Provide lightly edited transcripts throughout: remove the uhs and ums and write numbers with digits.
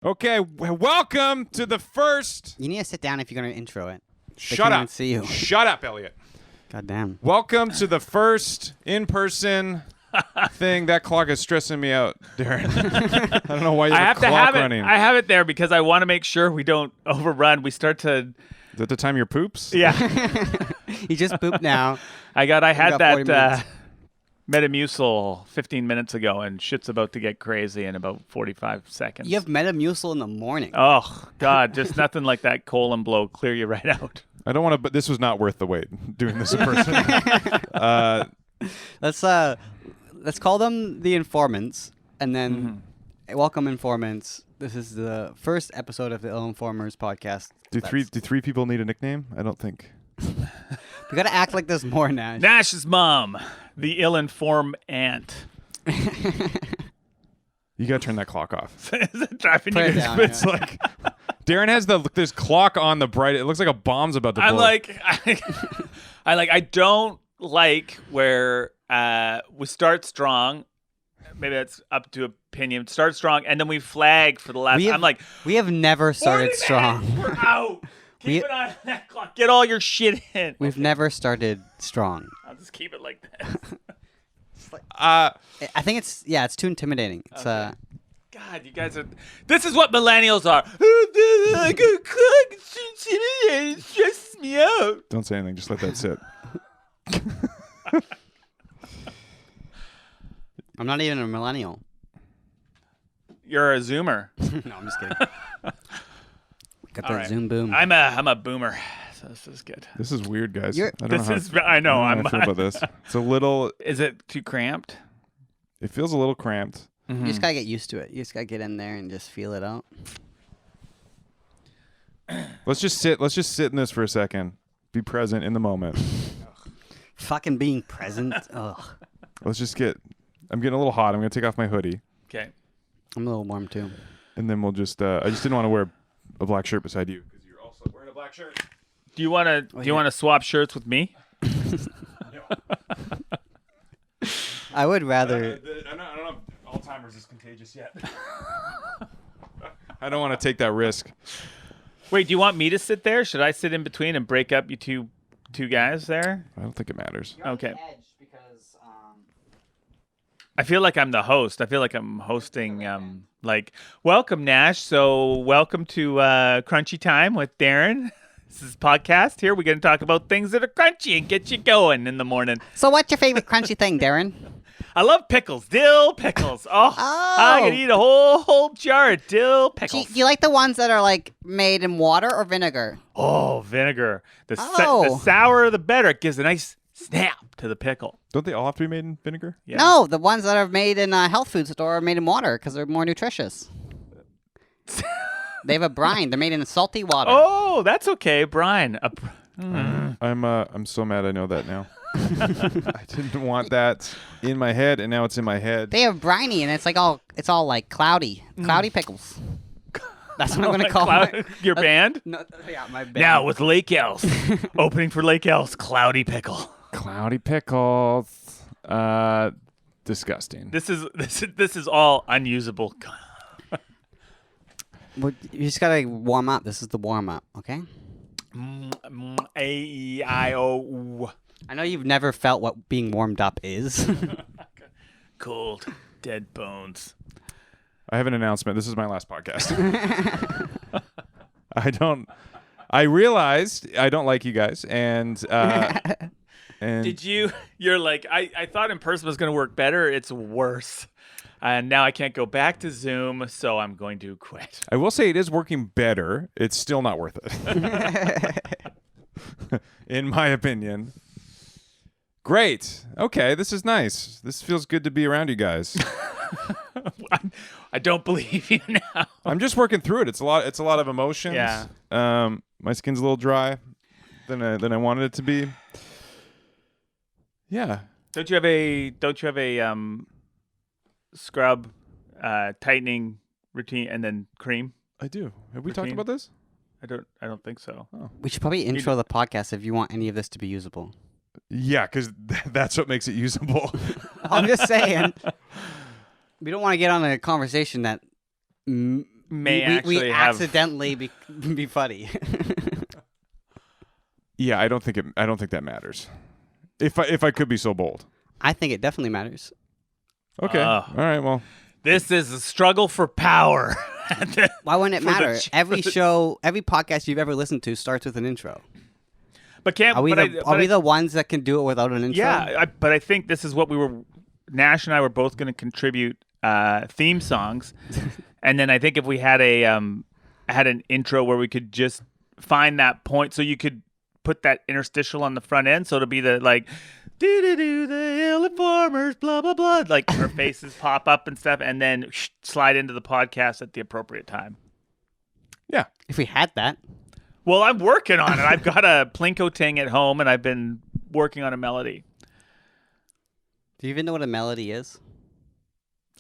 Okay, welcome to the first... You need to sit down if you're going to intro it. Shut up. See you. Shut up, Elliot. God damn. Welcome to the first in-person thing. That clock is stressing me out, Darren. I don't know why you have a clock running. I have it there because I want to make sure we don't overrun. We start to... Is that the time your poops? Yeah. He just pooped now. I had got that Metamucil 15 minutes ago, and shit's about to get crazy in about 45 seconds. You have Metamucil in the morning. Oh, God. Just nothing like that colon blow. Clear you right out. I don't want to, but this was not worth the wait, doing this in person. Let's call them the informants, and then welcome informants. This is the first episode of the Ill Informers podcast. Do three people need a nickname? I don't think. We got to act like there's more, Nash. Nash's mom, the ill-informed aunt. You got to turn that clock off. Is it driving Put you it guys? down, It's like... Darren has this clock on the bright. It looks like a bomb's about to blow. I'm like, I don't like where we start strong. Maybe that's up to opinion. Start strong, and then we flag for the last. I'm like, we have never started 40 strong. minutes, we're out. Keep it on that clock. Get all your shit in. We've never started strong. I'll just keep it like this. I think it's too intimidating. It's God, you guys are. This is what millennials are. It stresses me out. Don't say anything. Just let that sit. I'm not even a millennial. You're a Zoomer. No, I'm just kidding. Got All that right. Zoom boom. I'm a Boomer. So this is good. This is weird, guys. You're- I don't know how I know. I feel about this. It's a little. Is it too cramped? It feels a little cramped. You just gotta get used to it. You just gotta get in there and just feel it out. Let's just sit in this for a second. Be present in the moment. Fucking being present. Ugh. Let's just get. I'm getting a little hot. I'm gonna take off my hoodie, Okay. I'm a little warm too. and then we'll just. I just didn't want to wear a black shirt beside you because you're also wearing a black shirt. Do you want to swap shirts with me? I would rather. I don't know if Alzheimer's is contagious yet. I don't want to take that risk. Wait, do you want me to sit there? Should I sit in between and break up you two guys there? I don't think it matters. Okay. I feel like I'm the host. I feel like I'm hosting. Like, welcome, Nash. So, welcome to Crunchy Time with Darren. This is a podcast. Here we're going to talk about things that are crunchy and get you going in the morning. So, what's your favorite crunchy thing, Darren? I love pickles, dill pickles. Oh, I could eat a whole jar of dill pickles. Do you like the ones that are like made in water or vinegar? Oh, vinegar. The Oh. sourer the better. It gives a nice snap to the pickle. Don't they all have to be made in vinegar? Yeah. No, the ones that are made in a health food store are made in water because they're more nutritious. They have a brine. They're made in salty water. Oh, that's okay, Brian. I'm so mad I know that now. I didn't want that in my head, and now it's in my head. They have briny, and it's all like cloudy pickles. That's what I'm gonna call it. Your band? No, yeah, my band. Now with Lake Else. Opening for Lake Else, Cloudy Pickle. Cloudy pickles. Disgusting. This is all unusable. Well, you just gotta warm up. This is the warm up, okay? A-E-I-O. I know you've never felt what being warmed up is. Cold, dead bones. I have an announcement. This is my last podcast. I realized I don't like you guys, and Did you? You're like, I thought in person was going to work better. It's worse. And now I can't go back to Zoom, so I'm going to quit. I will say it is working better. It's still not worth it. In my opinion. Great. Okay, this is nice. This feels good to be around you guys. I don't believe you now. I'm just working through it. It's a lot of emotions. Yeah. My skin's a little dry than I wanted it to be. Yeah. Don't you have a scrub, tightening routine, and then cream? I do. Have we talked Routine? about this? I don't think so. Oh. We should probably intro the podcast if you want any of this to be usable. Yeah, because that's what makes it usable. I'm just saying. We don't want to get on a conversation that may we actually have. accidentally be funny. Yeah, I don't think that matters. If I could be so bold. I think it definitely matters. Okay. All right. Well, This is a struggle for power. Why wouldn't it For the matter? ch- Every show, every podcast you've ever listened to starts with an intro. But can't Are we but the I- but I- the ones that can do it without an intro? Yeah, but I think this is what Nash and I were both going to contribute theme songs, and then I think if we had an intro where we could just find that point, so you could put that interstitial on the front end, so it'll be the like, do the ill informers, blah blah blah, like our faces pop up and stuff, and then slide into the podcast at the appropriate time. yeah. If we had that. Well, I'm working on it. I've got a Plinko ting at home, and I've been working on a melody. Do you even know what a melody is?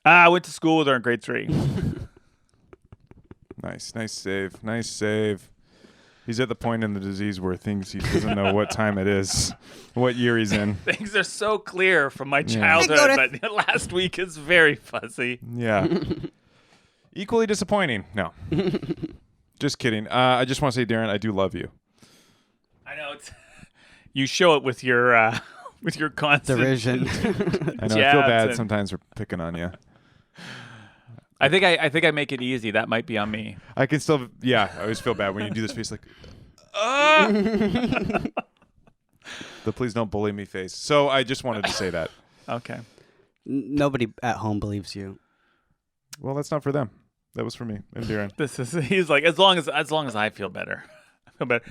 I went to school with her in grade 3. Nice save. Nice save. He's at the point in the disease where he doesn't know what time it is, what year he's in. Things are so clear from my Yeah. childhood, but last week is very fuzzy. Yeah. Equally disappointing. No. Just kidding. I just want to say, Darren, I do love you. I know you show it with your constant Derision. I know. I feel bad sometimes for picking on you. I think I make it easy. That might be on me. I can still, yeah. I always feel bad when you do this face, like, the please don't bully me face. So I just wanted to say that. Okay. Nobody at home believes you. Well, that's not for them. That was for me and Darren. He's like, as long as I feel better. I feel better.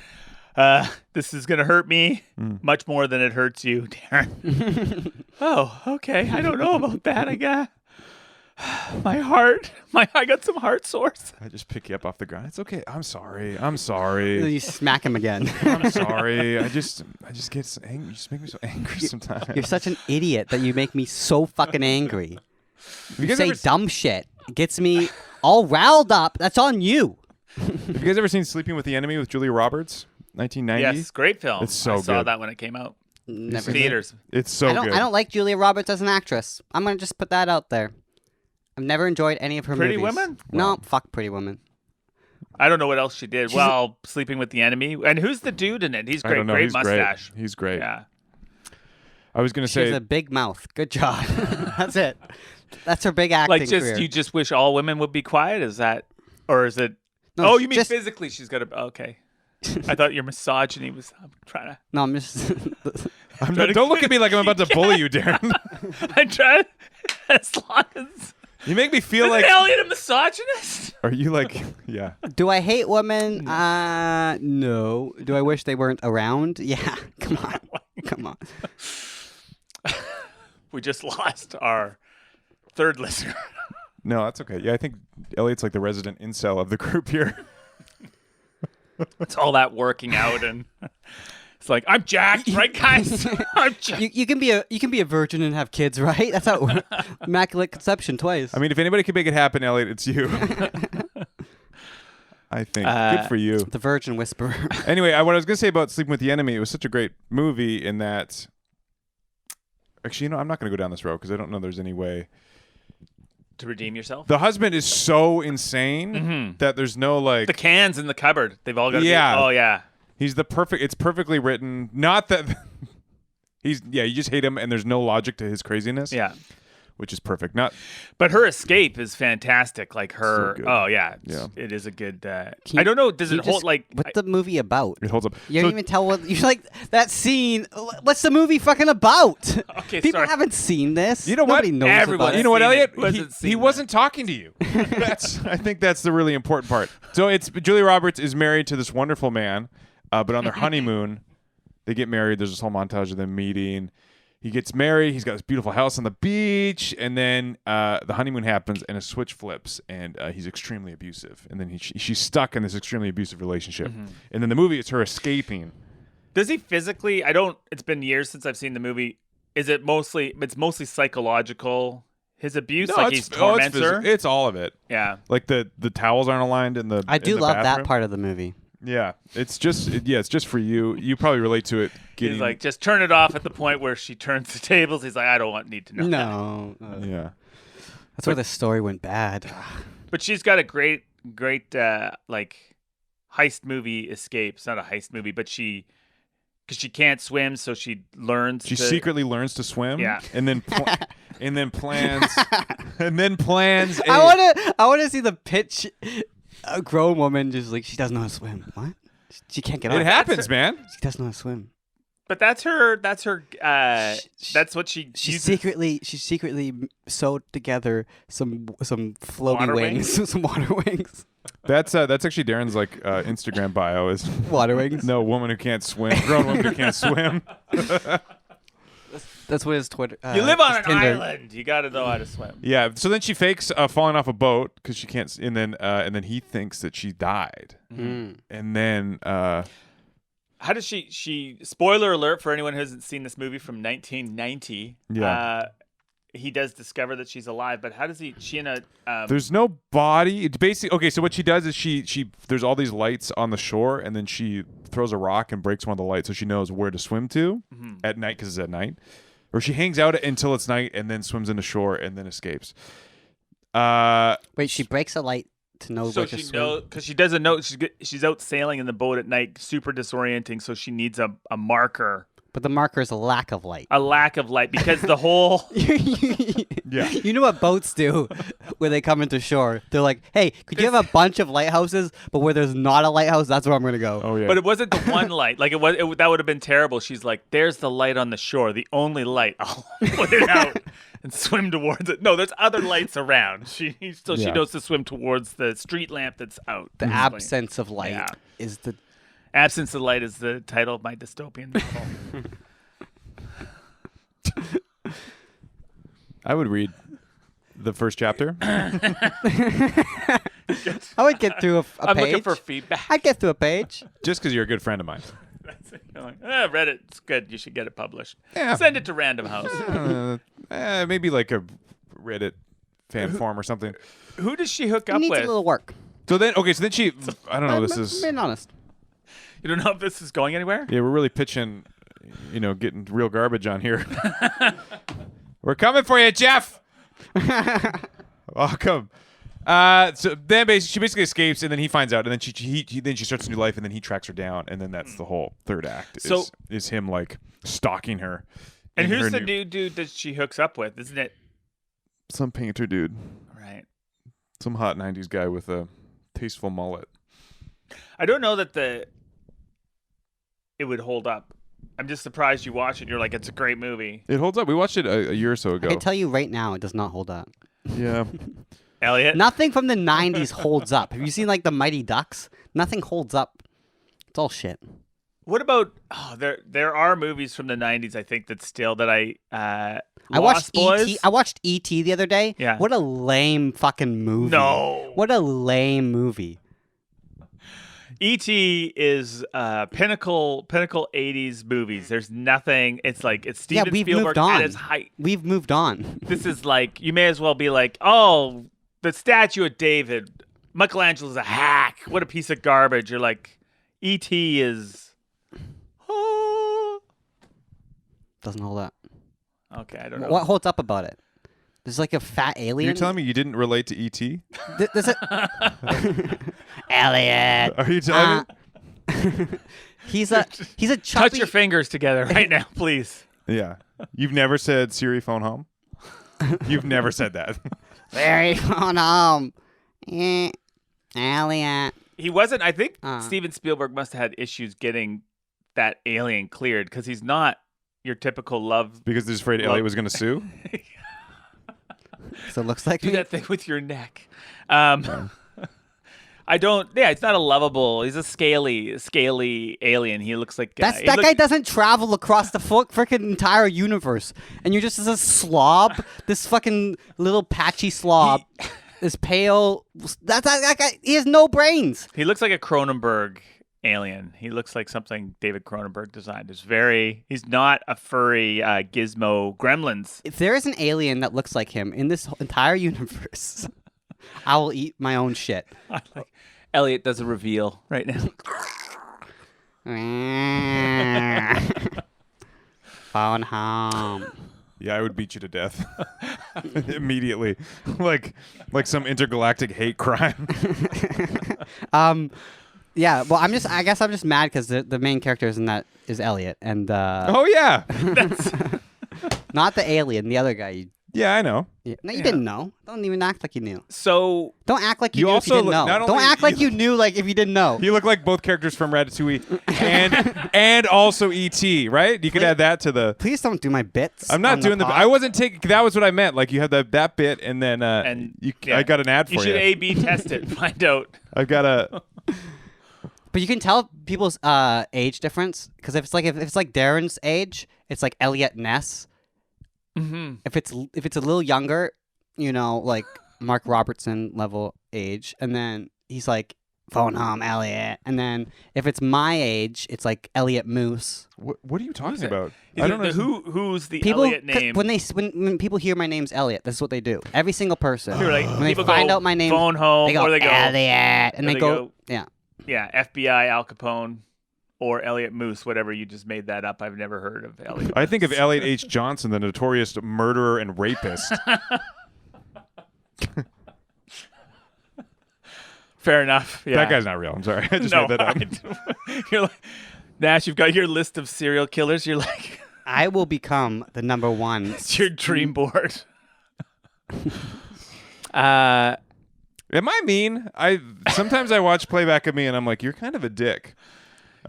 This is gonna hurt me much more than it hurts you, Darren. Oh, okay. I don't know about that. I got my heart. I got some heart sores. I just pick you up off the ground. It's okay. I'm sorry. You smack him again. I'm sorry. I just get so angry. You just make me so angry sometimes. You're such an idiot that you make me so fucking angry. You guys say ever dumb shit. It gets me all riled up. That's on you. Have you guys ever seen Sleeping with the Enemy with Julia Roberts? 1990? Yes, great film. It's so I saw good. that when it came out. Never. Theaters. It's so good. I don't like Julia Roberts as an actress. I'm gonna just put that out there. I've never enjoyed any of her Pretty movies. Women? No, fuck Pretty Women. I don't know what else she did. Sleeping with the Enemy. And who's the dude in it? He's I great. don't know. Great He's mustache. He's great. Yeah. I was going to She has say, a big mouth. Good job. That's it. That's her big acting Like, career. you just wish all women would be quiet? Is that, or is it? No, You mean just- physically? She's got a. Okay. I thought your misogyny was. I'm trying to. No, I'm just. don't look at me like I'm about to bully you, Darren. I'm trying. As long as. You make me feel Is like, Elliot a misogynist? are you like, yeah. Do I hate women? No. Do I wish they weren't around? Yeah. Come on. Come on. We just lost our third listener. No, that's okay. Yeah, I think Elliot's like the resident incel of the group here. It's all that working out and it's like I'm jacked, right, guys? I'm jacked. You can be a virgin and have kids, right? That's how it works. Immaculate conception twice. I mean, if anybody can make it happen, Elliot, it's you. I think. Good for you. The Virgin Whisperer. Anyway, what I was going to say about Sleeping with the Enemy, it was such a great movie in that. Actually, I'm not going to go down this road because I don't know there's any way. To redeem yourself. The husband is so insane that there's no like. The cans in the cupboard. They've all got to Yeah. be. Oh yeah. He's the perfect. It's perfectly written. Not that. You just hate him, and there's no logic to his craziness. Yeah. Which is perfect. Not. But her escape is fantastic. Like her. So good. Oh yeah. Yeah. It is a good. you- I don't know. Does You it hold just- like? What's the movie about? It holds up. You So- don't even tell what you're like that scene. What's the movie fucking about? Okay, People sorry. haven't seen this. You know what? Nobody knows Everybody- about You it. know what, seen Elliot? it. Wasn't He seen that. wasn't talking to you. I think that's the really important part. So it's Julia Roberts is married to this wonderful man, but on their honeymoon, they get married. There's this whole montage of them meeting. He gets married. He's got this beautiful house on the beach, and then the honeymoon happens, and a switch flips, and he's extremely abusive. And then she's stuck in this extremely abusive relationship. And then the movie, it's her escaping. Does he physically? I don't. It's been years since I've seen the movie. Is it mostly? It's mostly psychological. His abuse, like he's torments her. It's all of it. Yeah. Like the towels aren't aligned in the. I do in the love that bathroom. part of the movie. Yeah, it's just for you. You probably relate to it. Getting, He's like, just turn it off at the point where she turns the tables. He's like, I don't need to know. No, yeah, that's where the story went bad. But she's got a great like heist movie escapes. Not a heist movie, but because she can't swim, so she learns. She to, secretly learns to swim. Yeah. And then and then plans I want to see the pitch. A grown woman just like she doesn't know how to swim. What? She can't get It up. happens, man. She doesn't know how to swim. But that's her. That's what she. She uses. secretly sewed together some floaty Water wings, some water wings. That's actually Darren's like Instagram bio is Water wings. no woman who can't swim, grown woman who can't swim. That's what his Twitter. You live on his an Tinder. island. You got to know how to swim. Yeah. So then she fakes falling off a boat because she can't, and then he thinks that she died, Mm. and then How does she? Spoiler alert for anyone who hasn't seen this movie from 1990. Yeah. He does discover that she's alive, but how does he? She in a. There's no body. It's basically okay. So what she does is she there's all these lights on the shore, and then she throws a rock and breaks one of the lights, so she knows where to swim to at night because it's at night. Or she hangs out until it's night and then swims into shore and then escapes. Wait, she breaks a light to know So where to she swim. knows because she doesn't know she's out sailing in the boat at night, super disorienting. So she needs a marker, But the marker is a lack of light. a lack of light, because the whole. Yeah. You know what boats do when they come into shore? They're like, hey, could you have a bunch of lighthouses, but where there's not a lighthouse, that's where I'm going to go. Oh yeah. But it wasn't the one light. Like that would have been terrible. She's like, "There's the light on the shore, the only light. I'll put it out and swim towards it." No, there's other lights around. She Yeah. knows to swim towards the street lamp that's out. The absence of light Yeah. is the... Absence of light is the title of my dystopian novel. I would read the first chapter. I would get through a I'm page. looking for feedback. I'd get through a page. Just because you're a good friend of mine. That's it. You're like, Reddit, it's good. You should get it published. Yeah. Send it to Random House. Maybe like a Reddit fan form or something. Who does she hook It up needs with? a little work. So then she. I don't know. This I'm is. being honest. You don't know if this is going anywhere? Yeah, we're really pitching. Getting real garbage on here. We're coming for you, Jeff. Welcome. So then she basically escapes, and then he finds out, and then she starts a new life, and then he tracks her down, and then that's the whole third act. So- is him like stalking her. And in who's her the new- new dude that she hooks up with? Isn't it? Some painter dude, Right. some hot '90s guy with a tasteful mullet. I don't know that it would hold up. I'm just surprised you watch it. You're like, it's a great movie. It holds up. We watched it a year or so I ago. can tell you right now, it does not hold up. Yeah. Elliot? Nothing from the 90s holds up. Have you seen like the Mighty Ducks? Nothing holds up. It's all shit. What about there are movies from the 90s I think that I Lost watched Boys? E.T. I watched E.T. the other day. Yeah. What a lame fucking movie. No. What a lame movie. E.T. is pinnacle 80s movies. There's nothing. It's like it's Steven we've Spielberg moved on. at his height. We've moved on. This is like, you may as well be like, oh, the statue of David, Michelangelo's a hack. What a piece of garbage. You're like, E.T. is. Doesn't hold up. Okay, I don't know. What holds up about it? There's like a fat alien. You're telling me you didn't relate to E.T.? There's a... Elliot. Are you telling me? He's a chubby... Touch your fingers together right now, please. Yeah. You've never said Siri phone home? You've never said that. Very phone home. Elliot. He wasn't. I think Uh. Steven Spielberg must have had issues getting that alien cleared because he's not your typical love. Because they're afraid Elliot was going to sue? So it looks like Do me. that thing with your neck. I don't. Yeah, it's not a lovable. He's a scaly alien. He looks like That guy doesn't travel across the freaking entire universe, and you're just this slob, this fucking little patchy slob, this pale. That guy. He has no brains. He looks like a Cronenberg alien. He looks like something David Cronenberg designed. He's not a furry gizmo gremlins. If there is an alien that looks like him in this entire universe, I will eat my own shit. Elliot does a reveal right now. Phone home. Yeah, I would beat you to death immediately, like some intergalactic hate crime. Yeah, well, I guess I'm just mad because the main character is Elliot, and Oh yeah, not the alien, the other guy. yeah, I know. No, you didn't know. Don't even act like you knew. So Don't act like you You knew if also you didn't look- know. not Don't only- act like you knew like if you didn't know. You look like both characters from Ratatouille, and also E.T. Right? You could add that to the. Please don't do my bits. I'm not on doing the. pod. I wasn't taking. That was what I meant. Like you have that bit, and then I got an ad for you you. should A/B test it, find out. I've got a. But you can tell people's age difference because if it's like Darren's age, it's like Elliot Ness. Mm-hmm. If it's a little younger, like Mark Robertson level age, and then he's like phone home Elliot, and then if it's my age, it's like Elliot Moose. What are you talking about? I don't know who's the People Elliot name. when people hear my name's Elliot, this is what they do. Every single person. You're like, when they people find go out my name, phone home, they go or they go Elliot, and or they go yeah. Yeah, FBI Al Capone or Elliot Moose, whatever. You just made that up. I've never heard of Elliot. I think of Elliot H. Johnson, the notorious murderer and rapist. Fair enough. Yeah. That guy's not real. I'm sorry. I just no, made that up. You're like, Nash, you've got your list of serial killers. You're like, I will become the number one. it's your dream board. Am I mean? Sometimes I watch playback of me and I'm like, you're kind of a dick.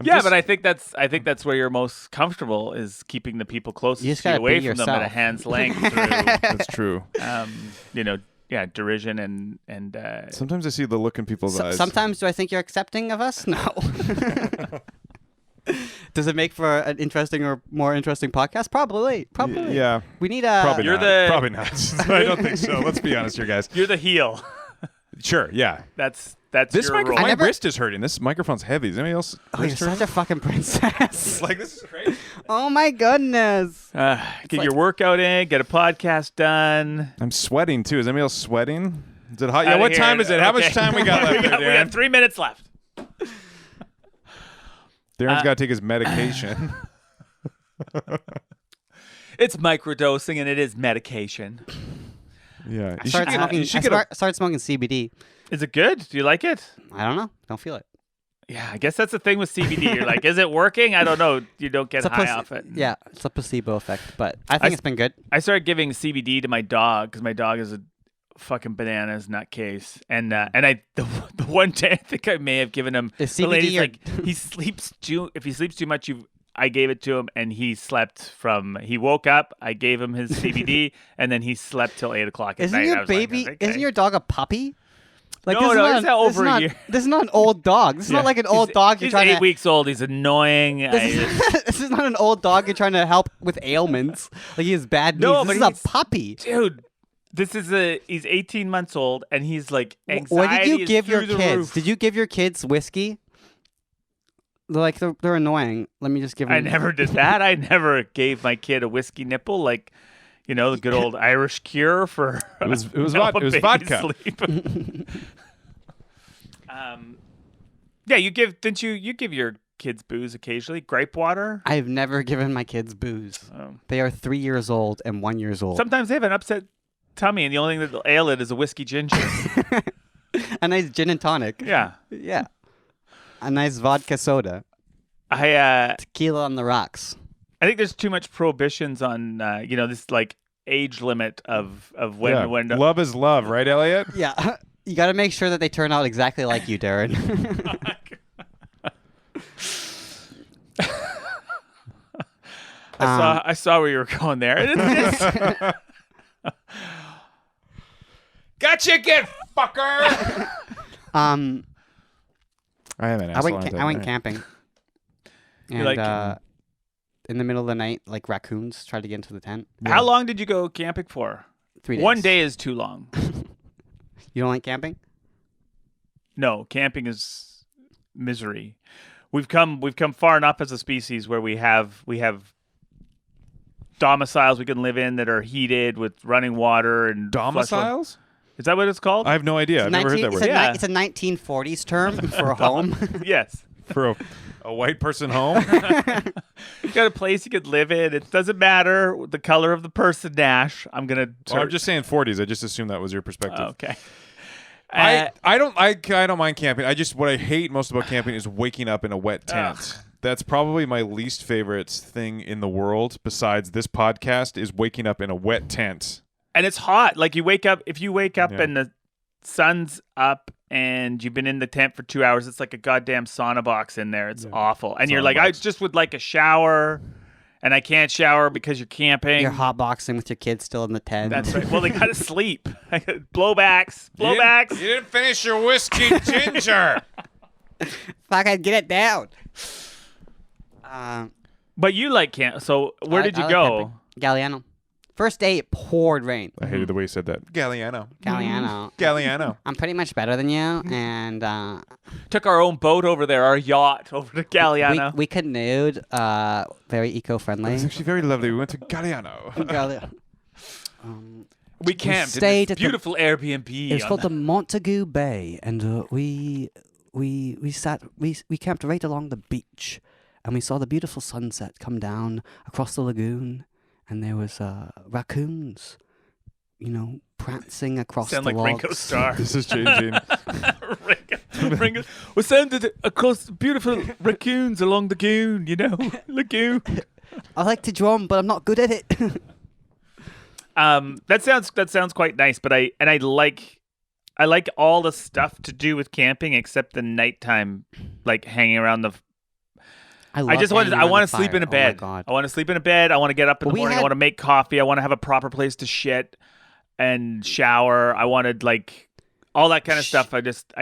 But I think that's where you're most comfortable is keeping the people closest You just to you gotta away be from them at a yourself. hand's length through, That's true. derision and Sometimes I see the look in people's eyes. Sometimes do I think you're accepting of us? No. Does it make for an interesting or more interesting podcast? Probably. Yeah. We need a. Probably You're not. Probably not. I don't think so. Let's be honest here, guys. you're the heel. Sure, yeah. That's This your microphone, role. my wrist is hurting. This microphone's heavy. Is anybody else? Oh, you're such a fucking princess. Like, this is crazy. Oh my goodness. Get your workout in, get a podcast done. I'm sweating, too. Is anybody else sweating? Is it hot? Outta Yeah, what here. time is it? How much Okay. time we got left we there, got Darren? 3 minutes left. Darren's got to take his medication. It's microdosing and it is medication. Yeah. I started smoking CBD. Is it good? Do you like it? I don't know. Don't feel it. Yeah, I guess that's the thing with CBD. You're like, is it working? I don't know. You don't get high off it. Yeah, it's a placebo effect, but I think it's been good. I started giving CBD to my dog because my dog is a fucking bananas nutcase, and the one day I think I may have given him. Is the CBD lady's your- like he sleeps too. If he sleeps too much, I gave it to him, and he slept from. He woke up. I gave him his CBD, and then he slept till 8 o'clock at Isn't night. your I was like, baby? okay. Isn't your dog a puppy? No, this is no, not he's over this is a not, year. This is not an old dog. This is not like an old dog you're He's trying 8 to. weeks old. He's annoying. This is not an old dog you're trying to help with ailments. Like he has bad knees. No, this but is a puppy. Dude, he's 18 months old, and he's like anxiety. What did you is give your through the kids? roof. Did you give your kids whiskey? They're annoying. Let me just give them. I never did that. I never gave my kid a whiskey nipple, like the good old Irish cure for. It was help a it was baby vodka. sleep. Yeah, didn't you give your kids booze occasionally? Grape water. I've never given my kids booze. Oh. They are 3 years old and 1 year old. Sometimes they have an upset tummy, and the only thing that'll ail it is a whiskey ginger. A nice gin and tonic. Yeah, Yeah. A nice vodka soda. I Tequila on the rocks. think there's too much prohibitions on this like age limit of when Yeah. when Love is love, right, Elliot? Yeah. You got to make sure that they turn out exactly like you, Darren. I saw where you were going there. Gotcha, get fucker. I haven't asked I went camping. And like- in the middle of the night, like raccoons tried to get into the tent. How long did you go camping for? 3 days. 1 day is too long. You don't like camping? No, camping is misery. We've come far enough as a species where we have domiciles we can live in that are heated with running water and Domiciles? Is that what it's called? I have no idea. I've never heard that word. It's a 1940s term for a home. Yes. for a white person home. You got a place you could live in. It doesn't matter the color of the person, Nash. I'm gonna. Well, I'm just saying 40s. I just assumed that was your perspective. Okay. I don't mind camping. What I hate most about camping is waking up in a wet tent. That's probably my least favorite thing in the world besides this podcast is waking up in a wet tent. And it's hot. Like if you wake up and the sun's up and you've been in the tent for 2 hours, it's like a goddamn sauna box in there. It's awful. And you're like, I just would like a shower. And I can't shower because you're camping. You're hotboxing with your kids still in the tent. That's right. Well, they gotta sleep. Blowbacks. You didn't finish your whiskey ginger. Fucking get it down. But you like camp. So where did you go? Galliano. First day, it poured rain. I hated the way you said that. Galliano. Galliano. I'm pretty much better than you, and Took our own boat over there, our yacht over to Galliano. we canoed. Very eco-friendly. It was actually very lovely. We went to Galliano. Galliano. We camped stayed in at this beautiful Airbnb. It was called the Montague Bay, and we camped right along the beach, and we saw the beautiful sunset come down across the lagoon, and there was raccoons, prancing across Sound the like logs. Ringo Starr. This is changing. Ringo. We sounded across beautiful raccoons along the goon, lagoon. I like to drum, but I'm not good at it. That sounds quite nice, but I like all the stuff to do with camping except the nighttime, like hanging around the. I want to sleep in a bed. Oh my God. I want to sleep in a bed. I want to get up in the morning. I want to make coffee. I want to have a proper place to shit and shower. I wanted like all that kind of stuff. I just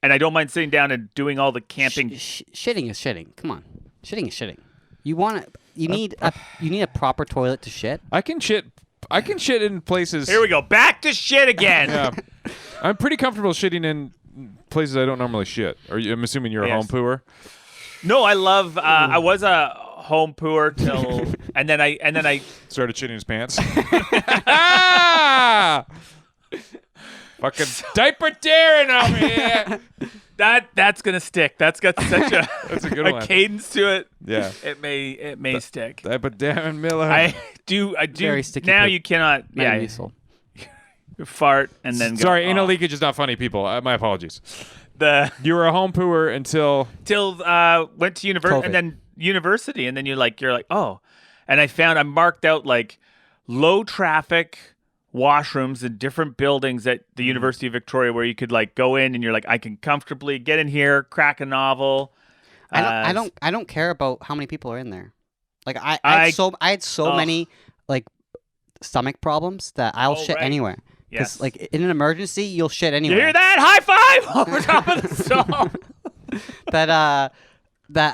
and I don't mind sitting down and doing all the camping. Shitting is shitting. Come on, shitting is shitting. You need a proper toilet to shit. I can shit in places. Here we go. Back to shit again. Yeah. I'm pretty comfortable shitting in places I don't normally shit. I'm assuming you're a home pooer. No, I love. I was a home pooer till, and then I started shitting his pants. Ah! Fucking diaper Darren over here. That's gonna stick. That's got such a that's a good one. Cadence to it. Yeah, it may stick. Diaper Darren Miller. I do. Very sticky now poop. You cannot. Yeah. You fart and then. Sorry, go, anal leakage is not funny, people. My apologies. You were a home pooer until went to university and then you're like oh, and I marked out like low traffic washrooms in different buildings at the University of Victoria where you could like go in and you're like I can comfortably get in here, crack a novel. I don't care about how many people are in there. Like I had so many like stomach problems that I'll shit anywhere. Because like in an emergency, you'll shit anywhere. You hear that? High five over top of the song. that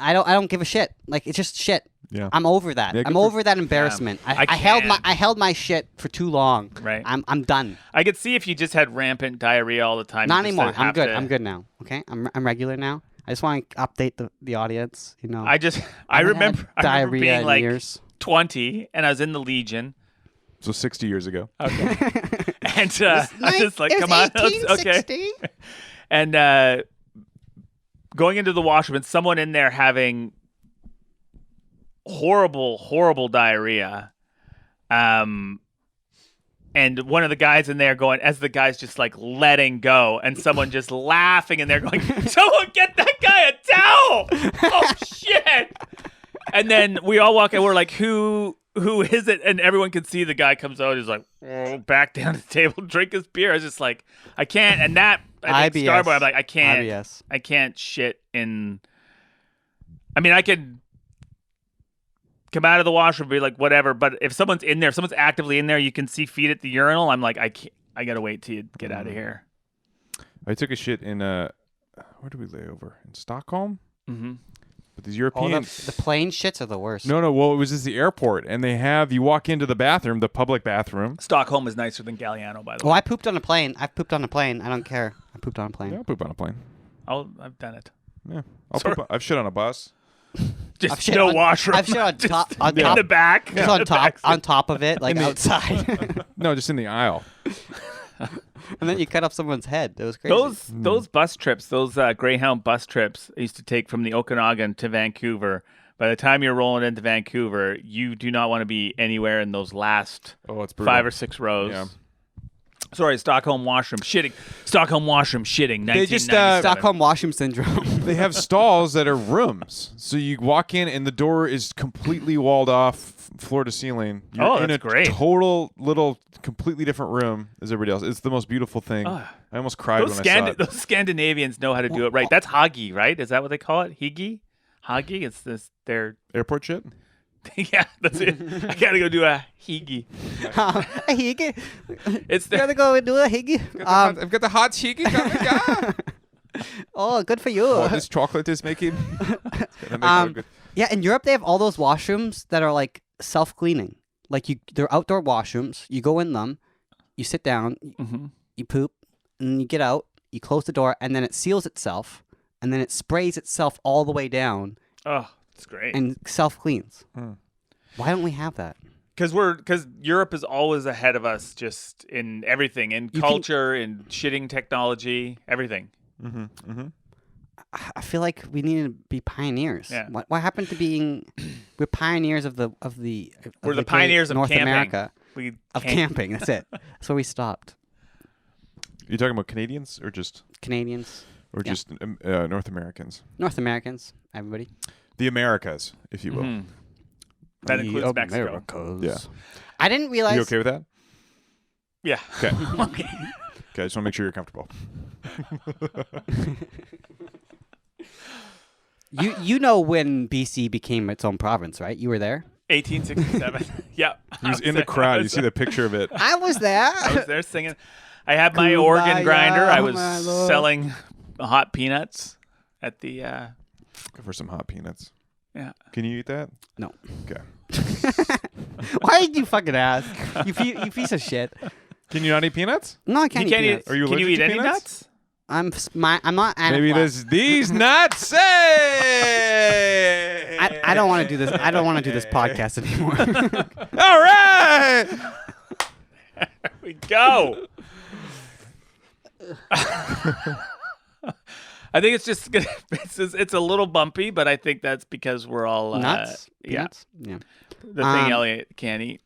I don't give a shit. Like it's just shit. Yeah. I'm over that. Yeah, I'm over that embarrassment. I held my shit for too long. Right. I'm done. I could see if you just had rampant diarrhea all the time. Not anymore. I'm good. I'm good now. Okay. I'm regular now. I just want to update the audience. I remember being like years. 20 and I was in the Legion. So 60 years ago. Okay. And I just like, come on. Okay. And going into the washroom and someone in there having horrible diarrhea. And one of the guys in there going, as the guy's just like letting go, and someone just laughing, and they're going, someone get that guy a towel! Oh, shit! And then we all walk in, we're like, who is it? And everyone can see the guy comes out, he's like, back down to the table, drink his beer. I was just like, I can't. And that, I think Starboy, I'm like, I can't. IBS. I can't shit in. I mean, I could come out of the washroom and be like, whatever. But if someone's in there, if someone's actively in there, you can see feet at the urinal. I'm like, I can't. I gotta wait till you get out of here. I took a shit in where did we lay over? In Stockholm. Mm-hmm. But these European the plane shits are the worst. No. Well, it was just the airport, and they have you walk into the bathroom, the public bathroom. Stockholm is nicer than Galliano, by the way. Well, I pooped on a plane. I've pooped on a plane. I don't care. I pooped on a plane. Yeah, I'll poop on a plane. I've done it. Yeah, I've shit on a bus. Just no washroom. I've shit on top, in the back. Just on top of it, like outside. No, just in the aisle. And then you cut off someone's head. It was crazy. Those bus trips, those Greyhound bus trips I used to take from the Okanagan to Vancouver. By the time you're rolling into Vancouver, you do not want to be anywhere in those last it's brutal. 5 or 6 rows. Yeah. Sorry, Stockholm washroom shitting. Stockholm washroom shitting. They just, 1997. Stockholm washroom syndrome. They have stalls that are rooms. So you walk in and the door is completely walled off floor to ceiling. You're in that's a great. total little completely different room as everybody else. It's the most beautiful thing. I almost cried when I saw it. Those Scandinavians know how to do it right. That's Hagi, right? Is that what they call it? Higi? Hagi? It's this their Airport shit? yeah, that's it. I gotta go do a higi. A higi? It's You gotta the go and do a higi? I've got the hot hiki coming. Yeah. Oh, good for you. Oh, this chocolate is making. It's gonna make good. Yeah, in Europe they have all those washrooms that are like self-cleaning. Like they're outdoor washrooms. You go in them, you sit down, you poop, and then you get out. You close the door, and then it seals itself, and then it sprays itself all the way down. Oh, it's great. And self-cleans. Why don't we have that? Because Europe is always ahead of us, just in everything, in culture, in shitting technology, everything. I feel like we need to be pioneers. Yeah. What happened to being? We're pioneers of the. We're the great pioneers of North camping. America. We Of can't- camping. That's it. That's where we stopped. You talking about Canadians or just Canadians, Yeah. just North Americans? North Americans, everybody. The Americas, if you will. That The includes Mexico. Americas. Yeah. I didn't realize. You okay with that? Yeah. Okay. Okay, I just want to make sure you're comfortable. You know when BC became its own province, right? You were there. 1867. Yeah. He was in the crowd. You see the picture of it. I was there. I was there singing. I had my organ Kumbaya, grinder. I was my lord. selling hot peanuts at the. Go for some hot peanuts. Yeah. Can you eat that? No. Okay. Why did you fucking ask? You piece of shit. Can you not eat peanuts? No, I can't You eat can't peanuts. Are you Can you allergic eat to any peanuts? nuts? I'm not Maybe anaphylactic. these nuts. Hey! I don't want to do this. I don't want to do this podcast anymore. All right. There we go. I think it's just gonna. It's a little bumpy, but I think that's because we're all Nuts. Yeah, Peanuts? Yeah. the thing Elliot can't eat.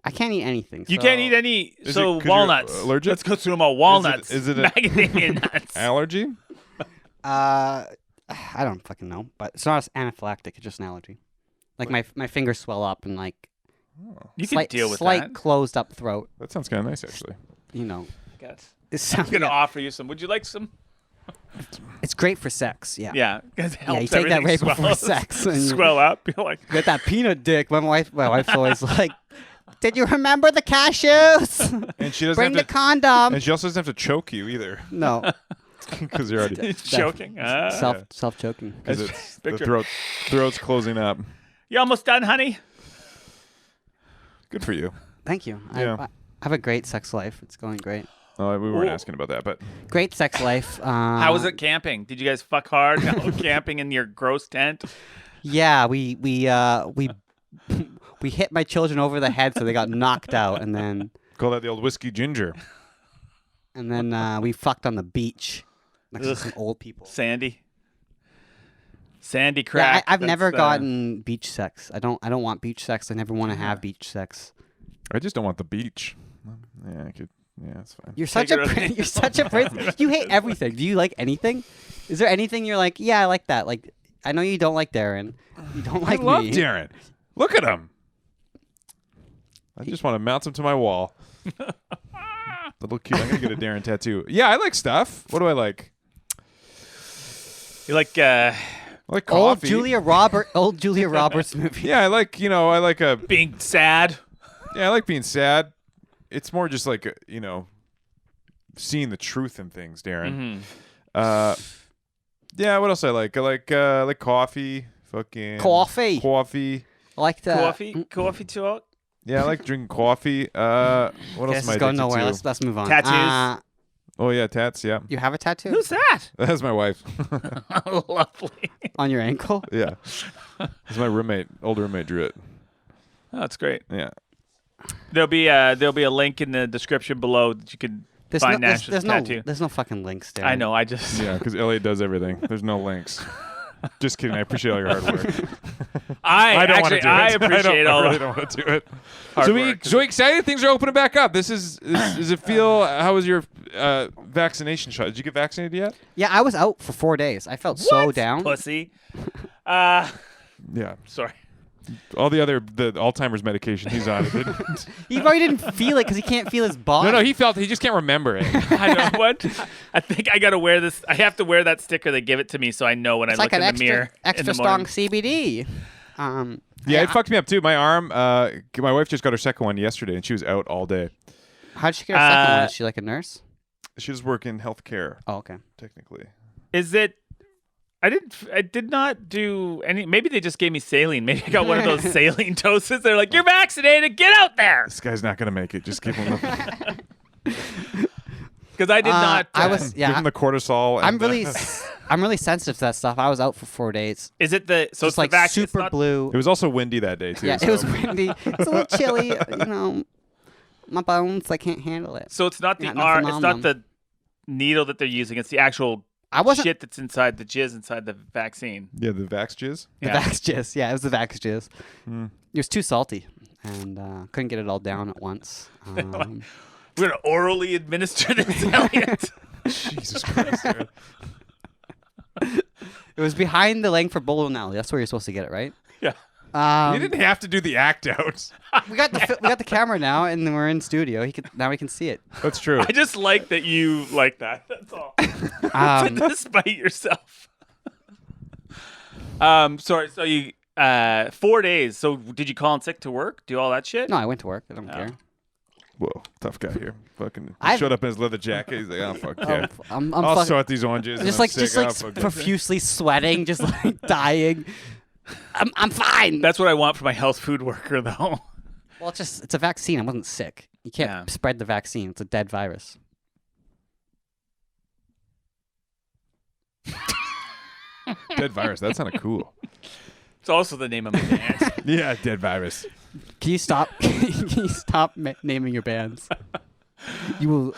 I can't eat anything. You so- can't eat any. Is So it 'cause walnuts. you're allergic? Let's go through them all. Walnuts. Is it a- macadamia nuts? Allergy? I don't fucking know, but it's not anaphylactic. It's just an allergy. Like my fingers swell up and like You can deal with slight that. closed up throat. That sounds kind of nice, actually. You know, Guess. it sounds. I'm gonna offer you some. Would you like some? It's great for sex. Yeah. Yeah, because it helps you take that everything right before swell- sex and you- swell up. You're like, Get that peanut dick. My wife's always like, "Did you remember the cashews? And she doesn't Bring the have to. condom." And she also doesn't have to choke you either, No, because you're already. it's choking. self choking. Because it's the Picture. throat's closing up. You almost done, honey? Good for you. Thank you. Yeah. I have a great sex life. It's going great. We weren't Ooh. asking about that, but Great sex life. How was it camping? Did you guys fuck hard camping in your gross tent? Yeah, we hit my children over the head so they got knocked out, and then call that the old whiskey ginger. we fucked on the beach next to Ugh. some old people. Sandy Yeah, crack. I've That's, never gotten beach sex. I don't want beach sex. I never want to have beach sex. I just don't want the beach. Yeah, I could. Yeah, that's fine. You're Take such it or leave you're such a person. You hate everything. Do you like anything? Is there anything you're like? Yeah, I like that. Like, I know you don't like Darren. You don't like I love me. Darren. Look at him. I just want to mount him to my wall. Little cute. I'm gonna get a Darren tattoo. Yeah, I like stuff. What do I like? You like I like Old coffee. Julia Roberts movie. Yeah, I like being sad? I like being sad. It's more just like seeing the truth in things, Darren. Mm-hmm. Yeah. What else I like? I like coffee. Fucking Coffee. Coffee. I like that. Coffee talk? Yeah, I like drinking coffee. What else This am I is going addicted nowhere. to? Let's move on. Tattoos. Oh yeah, tats. Yeah, You have a tattoo Who's that? that's my wife. Lovely. on your ankle? Yeah, it's my roommate. Old roommate drew it. Oh, that's great. Yeah. There'll be a link in the description below that you can find Nash's tattoo. There's no fucking links there. I know. I just Yeah, because Elliot does everything. There's no links. Just kidding. I appreciate all your hard work. I don't want to do it. I appreciate all I really the don't want to do it. hard work. So excited. Things are opening back up. Does it feel? How was your vaccination shot? Did you get vaccinated yet? Yeah, I was out for 4 days. I felt so What? down. Pussy. Yeah. Sorry. All the Alzheimer's medication he's on. It didn't. He probably didn't feel it because he can't feel his body. No, he just can't remember it. I know what. I think I gotta wear this. I have to wear that sticker. They give it to me so I know when It's I like look an in the mirror. extra in the morning. strong CBD. Yeah, it fucked me up too. My arm. My wife just got her second one yesterday, and she was out all day. How'd she get her second one? Is she like a nurse? She was working healthcare, Oh, okay. technically. Is it? I did not do any. Maybe they just gave me saline. Maybe I got one of those saline doses. They're like, "You're vaccinated. Get out there." This guy's not gonna make it. Just give him the. Because I did not. I was. Give Yeah. him the cortisol. And, I'm really sensitive to that stuff. I was out for 4 days. Is it the? So Just it's like the vaccine. super blue. It was also windy that day too. Yeah, so. it was windy. It's a little chilly. You know, my bones. I can't handle it. So it's not the Got nothing It's on not them. the needle that they're using. It's the actual I wasn't. shit that's inside the jizz inside the vaccine. Yeah, the Vax jizz. The Yeah. Vax jizz. Yeah, it was the Vax jizz. Hmm. It was too salty, and couldn't get it all down at once. We're gonna orally administer this, Elliot. Jesus Christ. Darren. It was behind the Langford Bowling Alley. That's where you're supposed to get it, right? Yeah. You didn't have to do the act out. We got the camera now, and we're in studio. Now we can see it. That's true. I just like that you like that. That's all. Despite yourself. Sorry. So you 4 days. So did you call in sick to work? Do all that shit? No, I went to work. I don't care. Whoa, tough guy here. Fucking I've- showed up in his leather jacket. He's like, oh fuck yeah. I'm I'll fuck- sort these oranges. and just I'm like sick. Oh, fuck yeah. profusely sweating, just like dying. I'm fine. That's what I want for my health food worker, though. Well, it's a vaccine. I wasn't sick. You can't Yeah. spread the vaccine. It's a dead virus. Dead virus. That sounded cool. It's also the name of my band. Yeah, dead virus. Can you stop? Can you stop naming your bands? You will.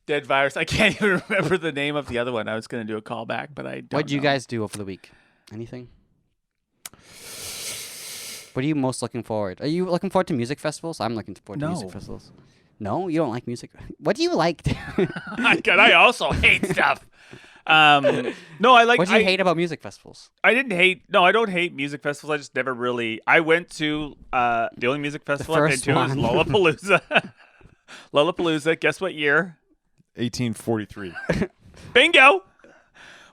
Dead Virus. I can't even remember the name of the other one. I was going to do a callback, but I don't What did you know. guys do over the week? Anything? What are you most looking forward? Are you looking forward to music festivals? I'm looking forward to music No. festivals. No, you don't like music. What do you like? I also hate stuff. No, I like. What do you hate about music festivals? I didn't hate. No, I don't hate music festivals. I just never really. I went to the only music festival I've been first to was one. Lollapalooza. Lollapalooza. Guess what year? 1843. Bingo.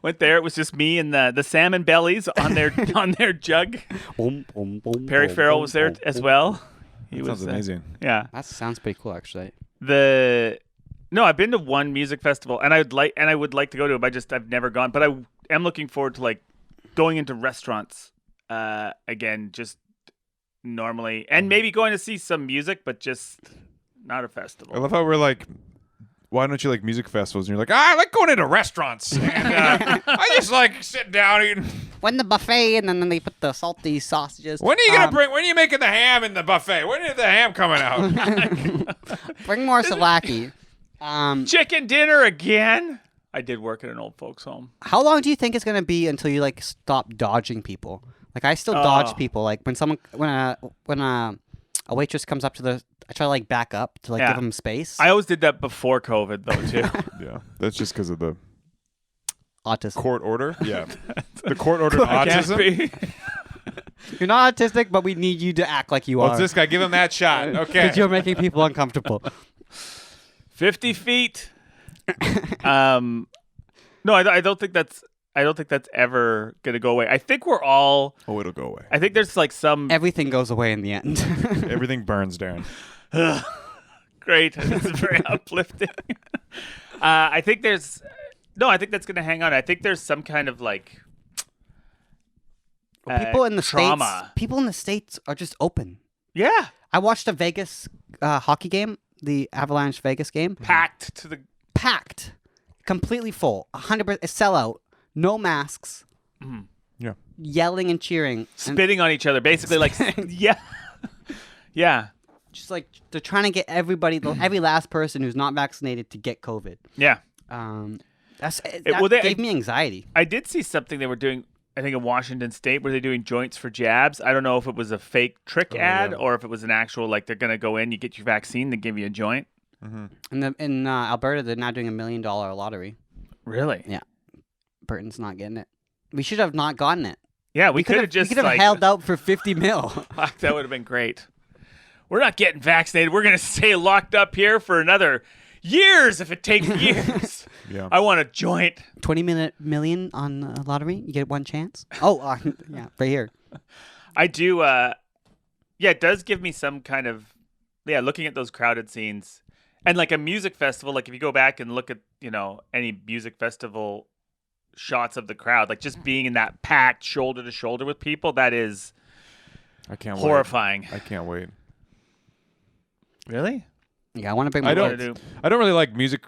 Went there. It was just me and the salmon bellies on their jug. Perry Farrell was there as well. He Sounds was amazing. Yeah. That sounds pretty cool, actually. No, I've been to one music festival, and I would like to go to it. But I've never gone. But I am looking forward to like going into restaurants again, just normally, and maybe going to see some music, but just not a festival. I love how we're like, why don't you like music festivals? And you're like, I like going into restaurants. And I just like sitting down eating. When the buffet, and then they put the salty sausages. When are you gonna when are you making the ham in the buffet? When is the ham coming out? Bring more souvlaki. Chicken dinner again. I did work at an old folks home. How long do you think it's gonna be until you like stop dodging people? Like I still dodge people. Like when a waitress comes up to I try to like back up to like Yeah. give them space. I always did that before COVID though too. Yeah, that's just because of the Autism. court order. Yeah, the court ordered Can't autism. be. You're not autistic, but we need you to act like you Well, are. it's this guy. Give him that shot. Okay. Because you're making people uncomfortable. 50 feet. No, I don't think that's ever gonna go away. I think we're all. Oh, it'll go away. I think there's like some Everything goes away in the end. Everything burns, Darren. great. This is very uplifting. I think there's. No, I think that's gonna hang on. I think there's some kind of like. people in the trauma. States, people in the States are just open. Yeah, I watched a Vegas hockey game, the Avalanche Vegas game. packed to the. Packed, completely full, 100% sellout, no masks, Yeah. yelling and cheering. And Spitting on each other, basically like yeah, Yeah. Just like they're trying to get everybody, every last person who's not vaccinated to get COVID. Yeah. That gave me anxiety. I did see something they were doing, I think in Washington State, where they're doing joints for jabs. I don't know if it was a fake trick ad or if it was an actual, like, they're going to go in, you get your vaccine, they give you a joint. Mm-hmm. In Alberta, they're now doing $1 million lottery. Really? Yeah. Burton's not getting it. We should have not gotten it. Yeah, we could have just held out for 50 mil. Fuck, that would have been great. We're not getting vaccinated. We're going to stay locked up here for another years if it takes years. Yeah. I want a joint. 20 million on lottery. You get one chance. Oh, yeah, right here. I do. It does give me some kind of, looking at those crowded scenes. And like a music festival, like if you go back and look at, any music festival shots of the crowd, like just being in that packed shoulder to shoulder with people, that is horrifying. Wait. I can't wait. Really? Yeah, I want to bring my I don't really like music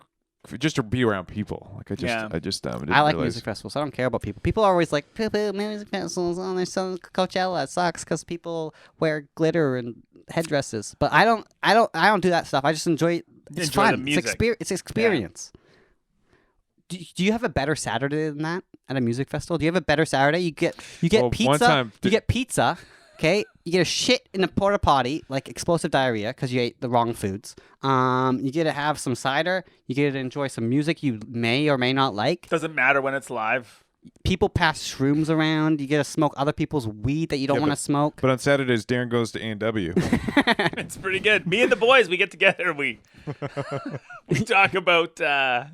just to be around people. Like I like music festivals. I don't care about people. People are always like, music festivals, oh, there's some Coachella. It sucks because people wear glitter and headdresses. But I don't do that stuff. I just enjoy it's fun. The music. It's experience. Yeah. Do you have a better Saturday than that at a music festival? Do you have a better Saturday? You get pizza. You get pizza. Okay, you get a shit in a porta potty, like explosive diarrhea, because you ate the wrong foods. You get to have some cider. You get to enjoy some music you may or may not like. Doesn't matter when it's live. People pass shrooms around. You get to smoke other people's weed that you don't want to smoke. But on Saturdays, Darren goes to A&W. It's pretty good. Me and the boys, we get together. We talk about the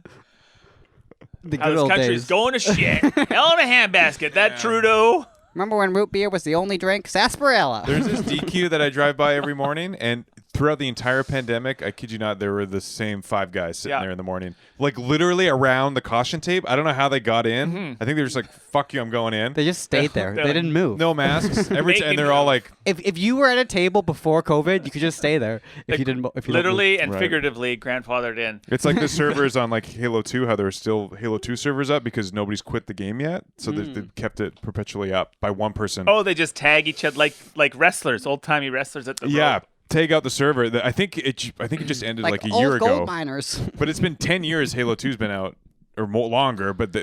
good how this old country's days. going to shit. Hell in a handbasket. That Trudeau. Remember when root beer was the only drink? Sarsaparilla. There's this DQ that I drive by every morning, and throughout the entire pandemic, I kid you not, there were the same 5 guys sitting there in the morning. Like, literally around the caution tape. I don't know how they got in. I think they were just like, fuck you, I'm going in. They just stayed there. They didn't move. No masks. And they're all like... If you were at a table before COVID, you could just stay there. If you didn't... If you literally and figuratively grandfathered in. It's like the servers on like Halo 2, how there's still Halo 2 servers up because nobody's quit the game yet. So they've kept it perpetually up by one person. Oh, they just tag each other like wrestlers, old-timey wrestlers at the road. Take out the server. I think it just ended like a year ago. Gold miners. But it's been 10 years Halo 2's been out, or more, longer. But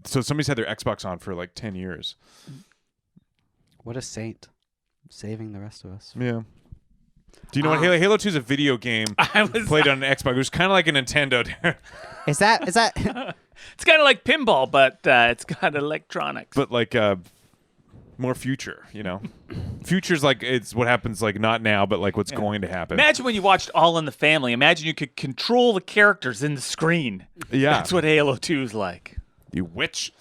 so somebody's had their Xbox on for like 10 years. What a saint, saving the rest of us. Yeah. Do you know what Halo 2 is a video game played on an Xbox? It was kind of like a Nintendo. Is that? It's kind of like pinball, but it's got electronics. But like more future, Future's like it's what happens like not now, but like what's going to happen. Imagine when you watched All in the Family. Imagine you could control the characters in the screen. Yeah. That's what Halo 2 is like. You witch.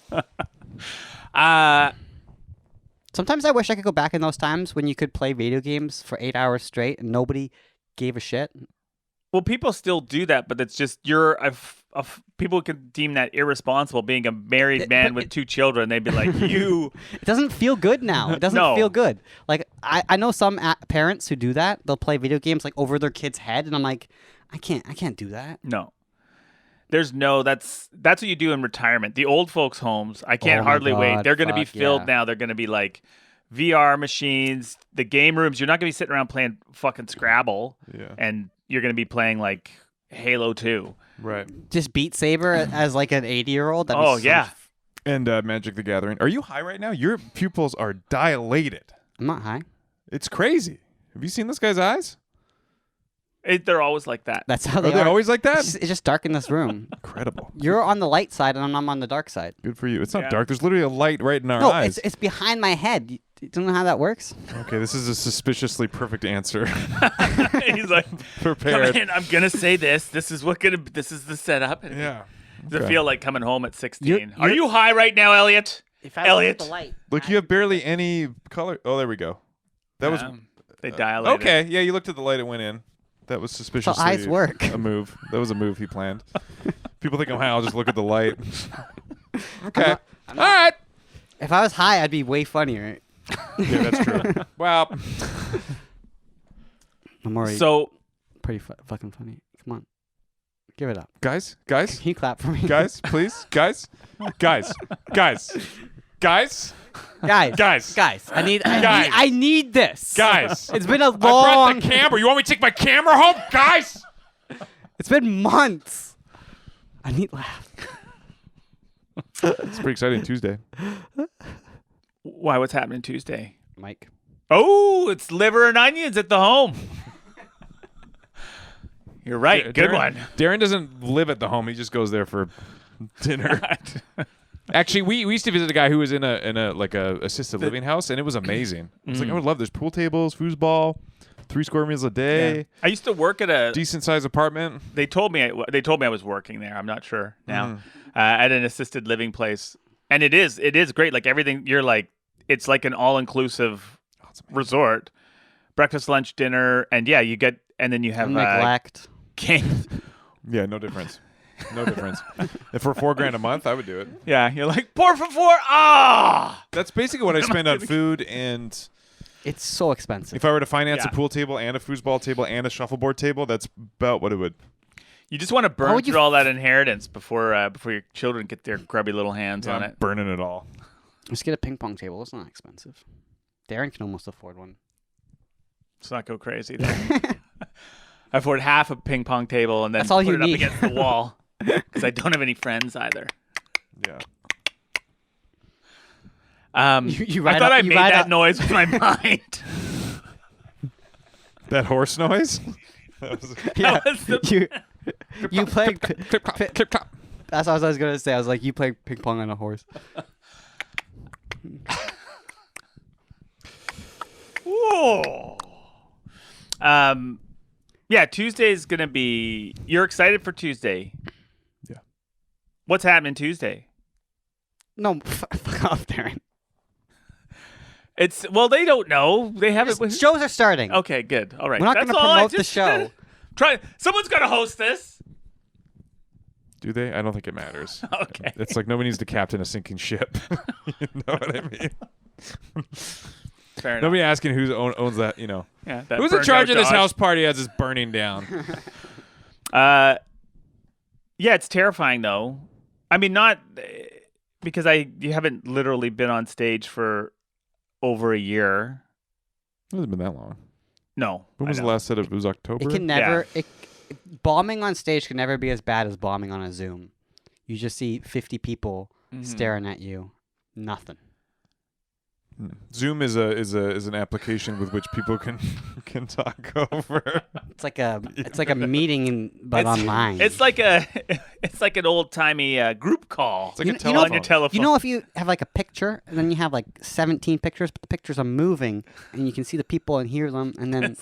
Sometimes I wish I could go back in those times when you could play video games for 8 hours straight and nobody gave a shit. Well, people still do that, but it's just people could deem that irresponsible. Being a married man with 2 children, they'd be like, "You." It doesn't feel good now. It doesn't feel good. Like I know some parents who do that. They'll play video games like over their kid's head, and I'm like, I can't do that. No. That's what you do in retirement. The old folks' homes, I can't hardly wait. They're going to be filled now. They're going to be like VR machines, the game rooms. You're not going to be sitting around playing fucking Scrabble. Yeah. And you're going to be playing like Halo 2. Right. Just Beat Saber as like an 80-year-old. And Magic the Gathering. Are you high right now? Your pupils are dilated. I'm not high. It's crazy. Have you seen this guy's eyes? They're always like that. That's how Are they they are. always like that? It's just dark in this room. Incredible. You're on the light side, and I'm on the dark side. Good for you. It's not dark. There's literally a light right in our No, eyes. it's behind my head. You don't know how that works? Okay, this is a suspiciously perfect answer. He's like, prepared. Come in, I'm gonna say this. This is the setup. Yeah. Does it feel like coming home at 16? Are you high right now, Elliot? Elliot. The light, Look, you have barely any color. Oh, there we go. That was they dilated. okay. Yeah, you looked at the light. It went in. That was suspiciously eyes work. a move. That was a move he planned. People think I'm high. I'll just look at the light. Okay. All right. If I was high, I'd be way funnier. Yeah, that's true. Wow. I'm already pretty fucking funny. Come on. Give it up. Guys. Can you clap for me? Guys, please. Guys. Guys. Guys. I need this. Guys. It's been a I brought long. the camera. You want me to take my camera home? Guys. It's been months. I need laugh. It's pretty exciting Tuesday. Why? What's happening Tuesday? Mike. Oh, it's liver and onions at the home. You're right. Good one. Darren doesn't live at the home. He just goes there for dinner. Actually, we used to visit a guy who was in a like a assisted living house, and it was amazing. It's like I would love. There's pool tables, foosball, 3 square meals a day. Yeah. I used to work at a decent sized apartment. They told me I was working there. I'm not sure now. At an assisted living place, and it is great. Like everything, you're like it's like an all inclusive resort, breakfast, lunch, dinner, and yeah, you get and then you have neglect. Games. Yeah, no difference. No difference. If for $4,000 a month, I would do it. Yeah, you're like por favor. That's basically what I spend on food, and it's so expensive. if I were to finance a pool table and a foosball table and a shuffleboard table, that's about what it would. You just want to burn through all that inheritance before your children get their grubby little hands on it. Burning it all. Just get a ping pong table. It's not expensive. Darren can almost afford one. Let's not go crazy there. I afford half a ping pong table and then That's all put you it up need. against the wall because I don't have any friends either. Yeah. I thought I made that noise with my mind. That horse noise? Yeah. The... You play clip clop. That's what I was gonna say. I was like, you play ping pong on a horse. Whoa. Yeah, Tuesday's gonna be. You're excited for Tuesday. Yeah. What's happening Tuesday? No, fuck off, Darren. They don't know. They haven't. Shows are starting. Okay, good. All right. We're not going to promote the show. Someone's got to host this. Do they? I don't think it matters. Okay. It's like nobody needs to captain a sinking ship. You know what I mean? Fair enough. Nobody asking who owns that, you know. Yeah, that Who's in burned charge out of this Dodge? house party as it's burning down? Yeah, it's terrifying though. I mean, not because you haven't literally been on stage for over a year. It hasn't been that long. No. When was the last set of it? Was October? It can never. Bombing on stage can never be as bad as bombing on a Zoom. You just see 50 people staring at you. Nothing. Zoom is an application with which people can talk over. It's like a meeting but online. It's like an old timey group call. It's like a on telephone. your telephone. You know, if you have like a picture and then you have like 17 pictures, but the pictures are moving and you can see the people and hear them, and then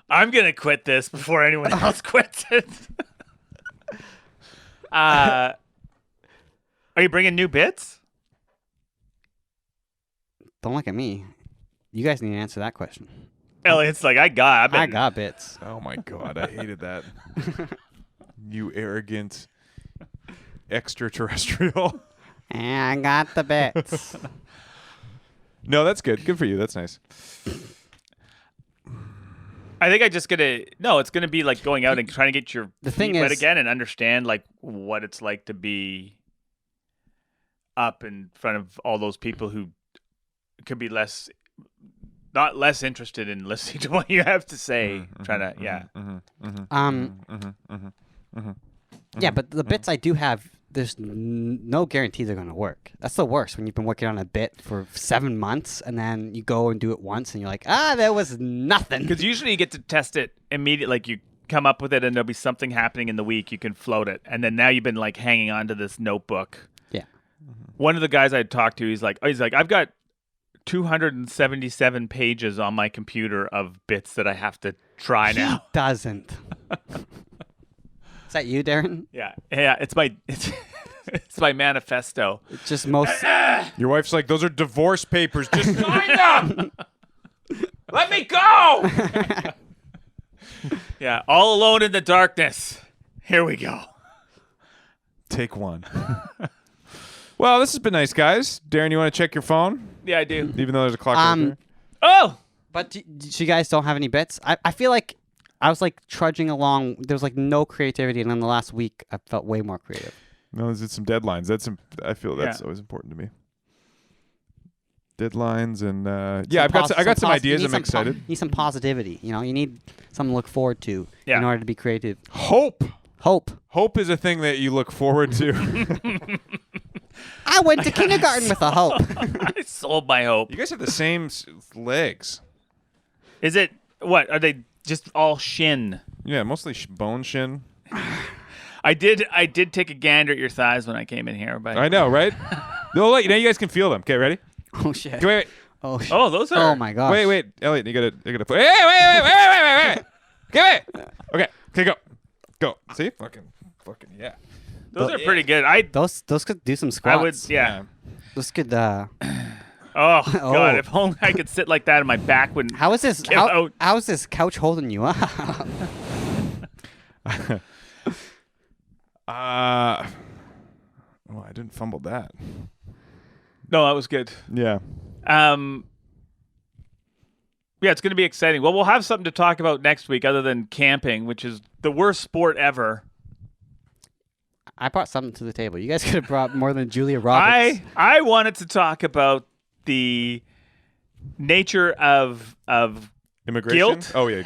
I'm gonna quit this before anyone else quits it. Are you bringing new bits? Don't look at me. You guys need to answer that question. Elliot's like, I got bits. Oh my god, I hated that. You arrogant extraterrestrial. Yeah, I got the bits. No, that's good. Good for you. That's nice. I think it's gonna be like going out and trying to get your feet wet again and understand like what it's like to be up in front of all those people who could be not less interested in listening to what you have to say. Yeah, but the bits I do have, there's no guarantee they're going to work. That's the worst when you've been working on a bit for 7 months and then you go and do it once and you're like, there was nothing. Because usually you get to test it immediately. Like you come up with it and there'll be something happening in the week. You can float it. And then now you've been like hanging on to this notebook. Yeah. One of the guys I talked to, he's like, I've got 277 pages on my computer of bits that I have to try now. He doesn't. Is that you, Darren? Yeah, it's my manifesto. It's just most. Your wife's like, those are divorce papers. Just sign them. Let me go. Yeah, all alone in the darkness. Here we go. Take one. Well, this has been nice, guys. Darren, you want to check your phone? Yeah, I do. Even though there's a clock right there. Oh! But you guys don't have any bits? I feel like I was like trudging along. There was like no creativity, and then the last week I felt way more creative. No, there's some deadlines. I feel that's always important to me. deadlines and I got some ideas. I'm excited. Need some positivity. You need something to look forward to in order to be creative. Hope is a thing that you look forward to. I went to kindergarten with a hope. I sold my hope. You guys have the same legs. Is it what? Are they just all shin? Yeah, mostly bone shin. I did take a gander at your thighs when I came in here, but I know, right? No, you guys can feel them. Okay, ready? Oh shit. Okay, wait. Oh shit. oh, those are. Oh my gosh. Wait, Elliot, you gotta put. Hey, wait. Okay, go. See, fucking, yeah. Those are pretty good. Those could do some I squats. would, yeah. Those could. Oh God! If only I could sit like that and my back wouldn't. How is this? give out. How is this couch holding you up? Well, I didn't fumble that. No, that was good. Yeah. Yeah, it's going to be exciting. Well, we'll have something to talk about next week other than camping, which is the worst sport ever. I brought something to the table. You guys could have brought more than Julia Roberts. I wanted to talk about the nature of Immigration. guilt. Oh yeah.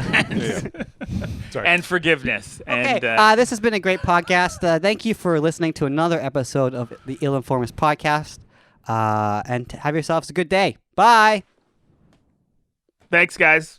Sorry. And forgiveness. Okay, And this has been a great podcast. Thank you for listening to another episode of the Ill Informist podcast. And have yourselves a good day. Bye. thanks, guys.